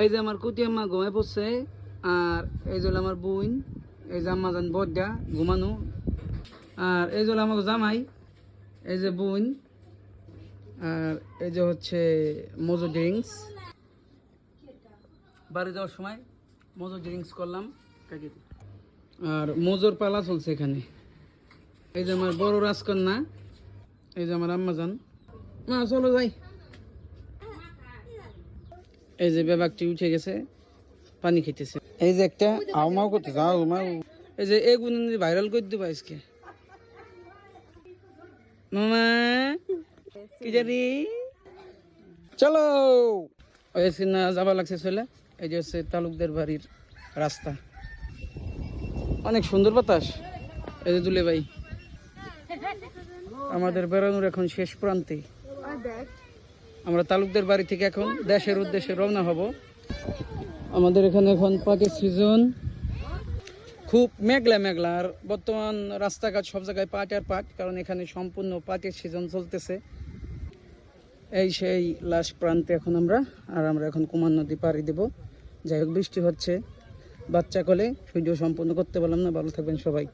এই যে আমার কুটি আম্মা ঘুমায় পড়ছে, আর এই যে আমার বোন, এই যে আম্মা জান বড্ডা ঘুমানো, আর এই যে আমার জামাই, এই যে বোন, আর এই যে হচ্ছে মজো ড্রিঙ্কস। বাড়ি যাওয়ার সময় মজো ড্রিঙ্কস করলাম, আর মজোর পালা চলছে এখানে। এই যে আমার বড় রাজকন্যা, এই যে আমার আম্মা জান। মা চলো যাই। এই যে বেবাকটি উঠে গেছে, পানি খেতেছে। এই যে একটা আউমাও করতেছে, আউমাও। এই যে এগুন ভাইরাল করে দিবা আজকে। মামা কি জানি, চলো। ওই না যাবা লাগছে চলে। এই যে হচ্ছে তালুকদের বাড়ির রাস্তা, অনেক সুন্দর বাতাস। এই যে দুলে ভাই, আমাদের বেড়ানোর এখন শেষ প্রান্তে। আমরা তালুকদের বাড়ি থেকে এখন দেশের উদ্দেশ্যে রওনা হব। আমাদের এখানে এখন পাটের সিজন, খুব মেঘলা মেঘলা। আর বর্তমান রাস্তাঘাট সব জায়গায় পাট আর পাট, কারণ এখানে সম্পূর্ণ পাটের সিজন চলতেছে। এই সেই লাস্ট প্রান্তে এখন আমরা, আর আমরা এখন কুমার নদী পাড়ি দেব। যাই হোক, বৃষ্টি হচ্ছে, বাচ্চা কোলে ভিডিও সম্পূর্ণ করতে পারলাম না। ভালো থাকবেন সবাই।